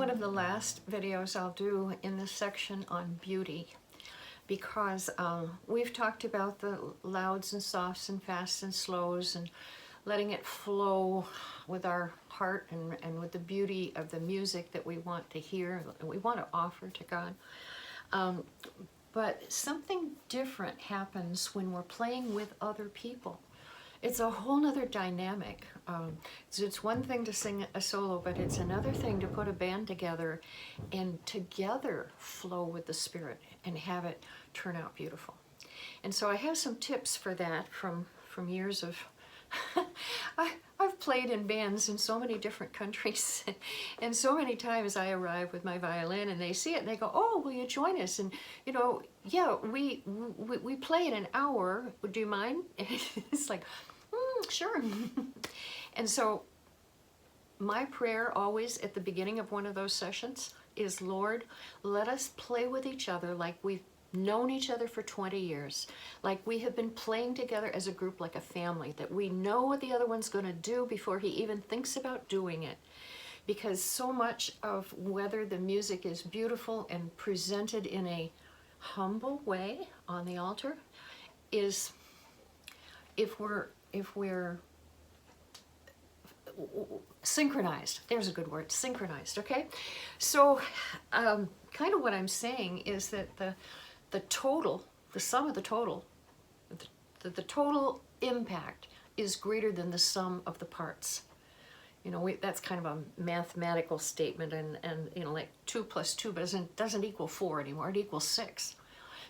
one of the last videos I'll do in this section on beauty, because we've talked about the louds and softs and fasts and slows and letting it flow with our heart and with the beauty of the music that we want to hear and we want to offer to God. But something different happens when we're playing with other people. It's a whole nother dynamic. So it's one thing to sing a solo, but it's another thing to put a band together and together flow with the Spirit and have it turn out beautiful. And so I have some tips for that from years of I've played in bands in so many different countries, and so many times I arrive with my violin and they see it and they go, "Oh, will you join us?" And you know, yeah, we play in an hour. Do you mind? It's like, sure. And so my prayer always at the beginning of one of those sessions is, Lord, let us play with each other like we've known each other for 20 years, like we have been playing together as a group, like a family, that we know what the other one's going to do before he even thinks about doing it. Because so much of whether the music is beautiful and presented in a humble way on the altar is if we're synchronized. There's a good word, synchronized. Okay, so kind of what I'm saying is that the total, the sum of the total, the total impact is greater than the sum of the parts. You know, that's kind of a mathematical statement, and you know, like 2 + 2 doesn't equal 4 anymore. It equals 6,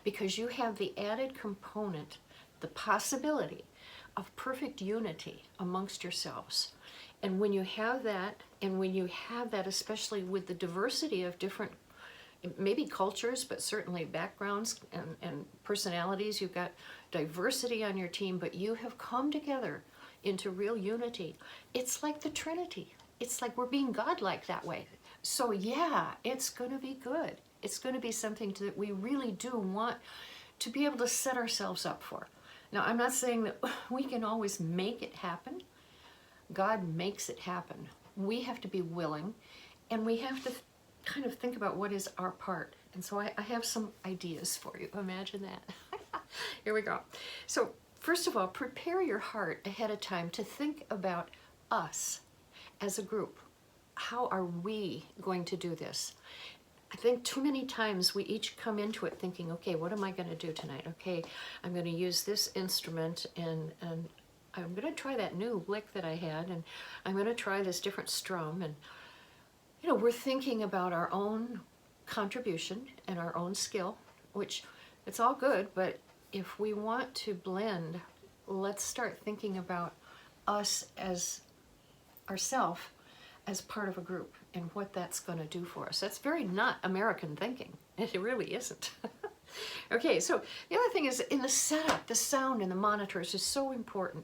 because you have the added component, the possibility of perfect unity amongst yourselves. And when you have that, especially with the diversity of different, maybe cultures, but certainly backgrounds and personalities, you've got diversity on your team, but you have come together into real unity. It's like the Trinity. It's like we're being godlike that way. So yeah, it's going to be good. It's going to be something that we really do want to be able to set ourselves up for. Now, I'm not saying that we can always make it happen. God makes it happen. We have to be willing, and we have to kind of think about what is our part. And so I have some ideas for you. Imagine that. Here we go. So first of all, prepare your heart ahead of time to think about us as a group. How are we going to do this? I think too many times we each come into it thinking, okay, what am I going to do tonight? Okay, I'm going to use this instrument, and I'm going to try that new lick that I had, and I'm going to try this different strum. And you know, we're thinking about our own contribution and our own skill, which it's all good, but if we want to blend, let's start thinking about us as ourselves as part of a group and what that's going to do for us. That's very not American thinking. It really isn't. Okay, so the other thing is in the setup, the sound and the monitors is so important,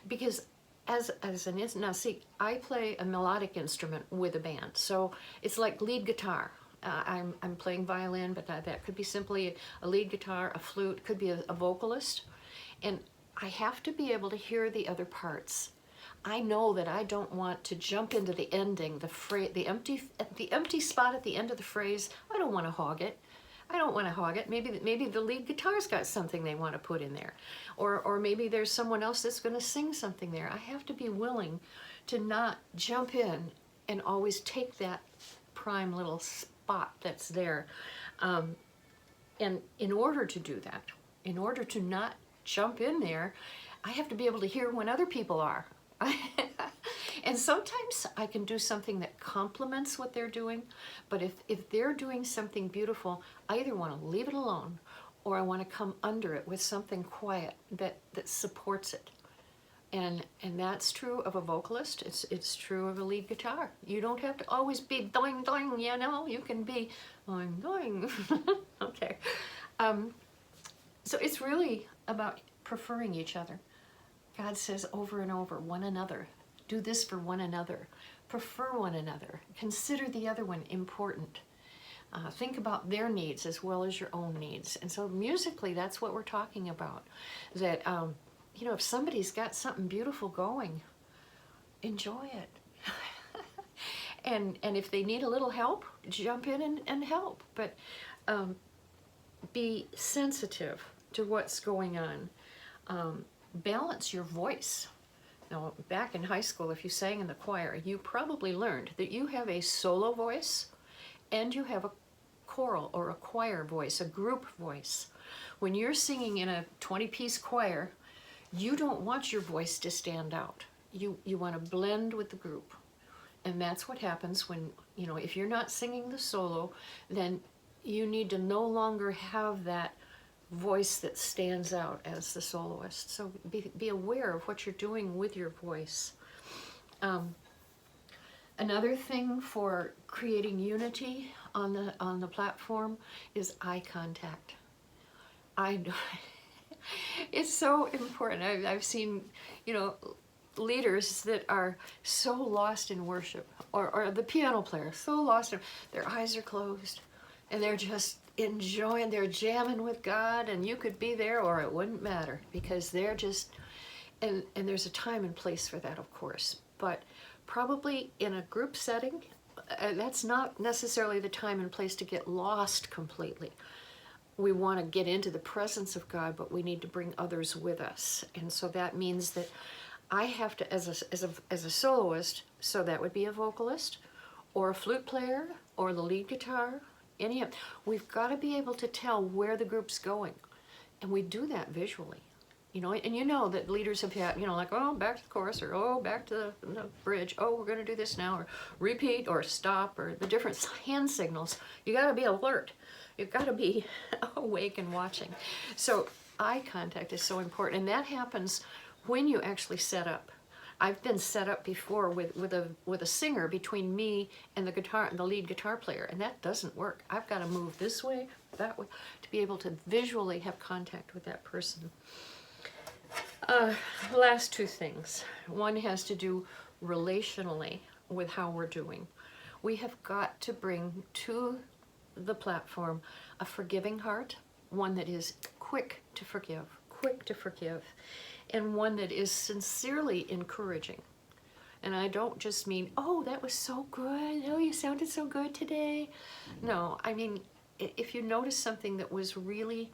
because now see, I play a melodic instrument with a band, so it's like lead guitar. I'm playing violin, but that could be simply a lead guitar, a flute, could be a vocalist, and I have to be able to hear the other parts. I know that I don't want to jump into the ending, the empty spot at the end of the phrase. I don't want to hog it. Maybe the lead guitar's got something they want to put in there, or maybe there's someone else that's going to sing something there. I have to be willing to not jump in and always take that prime little spot that's there. And in order to do that, in order to not jump in there, I have to be able to hear when other people are. And sometimes I can do something that complements what they're doing, but if they're doing something beautiful, I either want to leave it alone or I want to come under it with something quiet that supports it. And that's true of a vocalist. It's true of a lead guitar. You don't have to always be doing, you know, you can be doing. Okay. So it's really about preferring each other. God says over and over, one another. Do this for one another. Prefer one another. Consider the other one important. Think about their needs as well as your own needs. And so musically, that's what we're talking about. That, you know, if somebody's got something beautiful going, enjoy it. And if they need a little help, jump in and help. But be sensitive to what's going on. Balance your voice. Now, back in high school, if you sang in the choir, you probably learned that you have a solo voice and you have a choral or a choir voice, a group voice. When you're singing in a 20-piece choir, you don't want your voice to stand out. You want to blend with the group. And that's what happens when, you know, if you're not singing the solo, then you need to no longer have that voice that stands out as the soloist. So be aware of what you're doing with your voice. Another thing for creating unity on the platform is eye contact. It's so important. I've seen, you know, leaders that are so lost in worship, or the piano player so lost in, their eyes are closed and they're just enjoying, they're jamming with God, and you could be there or it wouldn't matter, because they're just, and there's a time and place for that, of course, but probably in a group setting, that's not necessarily the time and place to get lost completely. We want to get into the presence of God, but we need to bring others with us. And so that means that I have to, as a soloist, so that would be a vocalist or a flute player or the lead guitar, we've got to be able to tell where the group's going. And we do that visually. You know, and you know that leaders have had, you know, like, oh, back to the chorus, or oh, back to the bridge, oh, we're going to do this now, or repeat, or stop, or the different hand signals. You got to be alert. You've got to be awake and watching. So eye contact is so important, and that happens when you actually set up. I've been set up before with a singer between me and the lead guitar player, and that doesn't work. I've got to move this way, that way, to be able to visually have contact with that person. Last two things. One has to do relationally with how we're doing. We have got to bring to the platform a forgiving heart, one that is quick to forgive, and one that is sincerely encouraging. And I don't just mean, oh, that was so good, oh, you sounded so good today. No, I mean, if you notice something that was really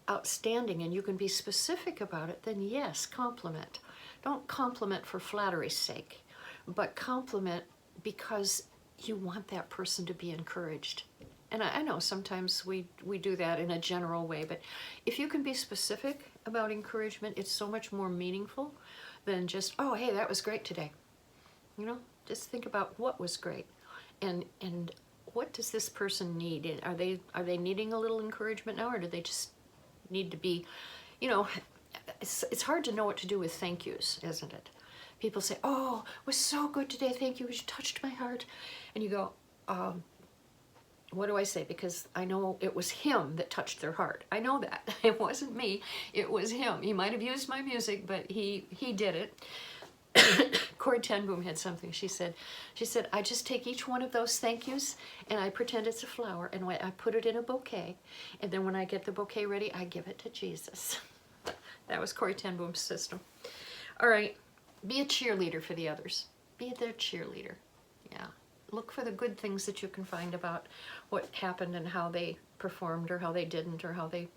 outstanding and you can be specific about it, then yes, compliment. Don't compliment for flattery's sake, but compliment because you want that person to be encouraged. And I know sometimes we do that in a general way, but if you can be specific about encouragement, it's so much more meaningful than just, oh, hey, that was great today. You know, just think about what was great, and what does this person need? Are they needing a little encouragement now, or do they just need to be, you know, it's hard to know what to do with thank yous, isn't it? People say, oh, it was so good today, thank you, you touched my heart. And you go, what do I say? Because I know it was him that touched their heart. I know that. It wasn't me, it was him. He might have used my music, but he did it. Corrie ten Boom had something. She said, I just take each one of those thank yous and I pretend it's a flower, and I put it in a bouquet, and then when I get the bouquet ready, I give it to Jesus. That was Corrie ten Boom's system. All right, be a cheerleader for the others. Be their cheerleader. Yeah. Look for the good things that you can find about what happened and how they performed, or how they didn't, or how they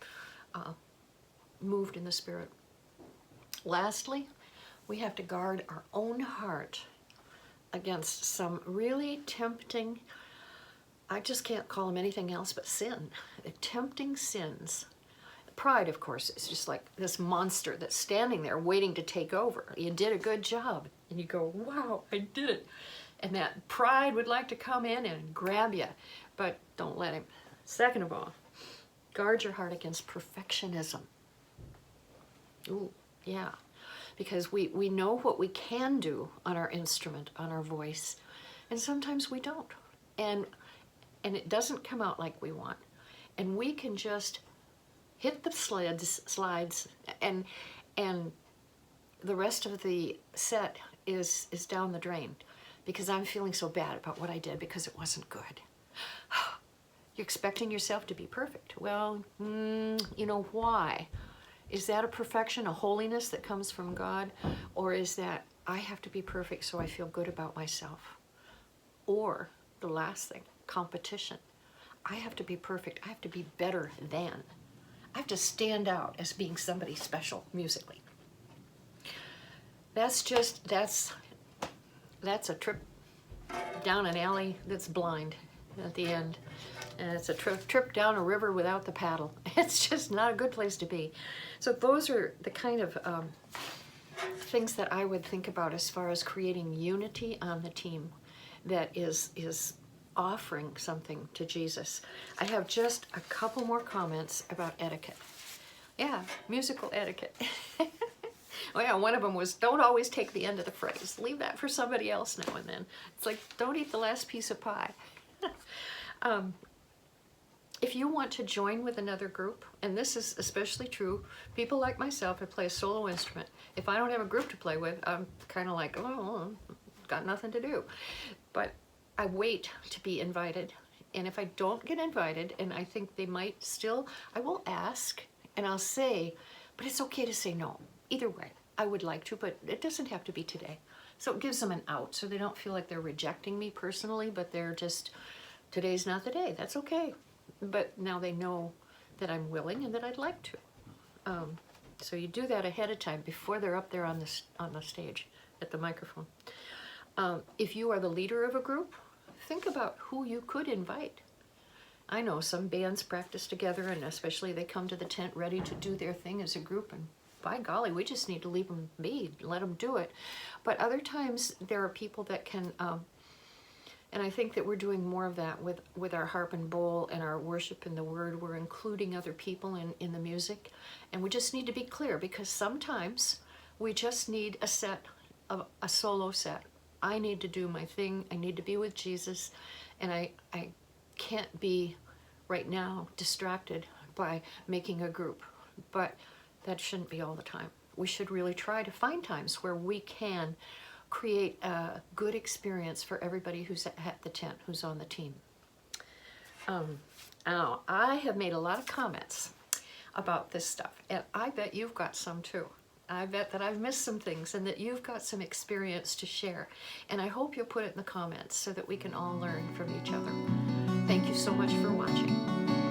moved in the Spirit. Lastly, we have to guard our own heart against some really tempting, I just can't call them anything else but sin, tempting sins. Pride, of course, is just like this monster that's standing there waiting to take over. You did a good job, and you go, wow, I did it. And that pride would like to come in and grab you, but don't let him. Second of all, guard your heart against perfectionism. Ooh, yeah. Because we know what we can do on our instrument, on our voice, and sometimes we don't. And it doesn't come out like we want. And we can just hit the slides, and the rest of the set is down the drain, because I'm feeling so bad about what I did because it wasn't good. You're expecting yourself to be perfect. Well, you know, why? Is that a perfection, a holiness that comes from God? Or is that I have to be perfect so I feel good about myself? Or the last thing, competition. I have to be perfect. I have to be better than. I have to stand out as being somebody special musically. That's a trip down an alley that's blind at the end. And it's a trip down a river without the paddle. It's just not a good place to be. So those are the kind of things that I would think about as far as creating unity on the team that is offering something to Jesus. I have just a couple more comments about etiquette. Yeah, musical etiquette. Oh yeah, one of them was, don't always take the end of the phrase. Leave that for somebody else now and then. It's like, don't eat the last piece of pie. If you want to join with another group, and this is especially true, people like myself, I play a solo instrument. If I don't have a group to play with, I'm kind of like, oh, got nothing to do. But I wait to be invited. And if I don't get invited, and I think they might still, I will ask, and I'll say, but it's okay to say no. Either way, I would like to, but it doesn't have to be today. So it gives them an out, so they don't feel like they're rejecting me personally, but they're just, today's not the day, that's okay. But now they know that I'm willing and that I'd like to. So you do that ahead of time before they're up there on the stage at the microphone. If you are the leader of a group, think about who you could invite. I know some bands practice together, and especially they come to the tent ready to do their thing as a group, and by golly, we just need to leave them be, let them do it. But other times there are people that can, and I think that we're doing more of that with our harp and bowl and our worship in the word. We're including other people in the music, and we just need to be clear, because sometimes we just need a solo set. I need to do my thing. I need to be with Jesus, and I can't be right now distracted by making a group. But that shouldn't be all the time. We should really try to find times where we can create a good experience for everybody who's at the tent, who's on the team. Now, I have made a lot of comments about this stuff, and I bet you've got some too. I bet that I've missed some things and that you've got some experience to share. And I hope you'll put it in the comments so that we can all learn from each other. Thank you so much for watching.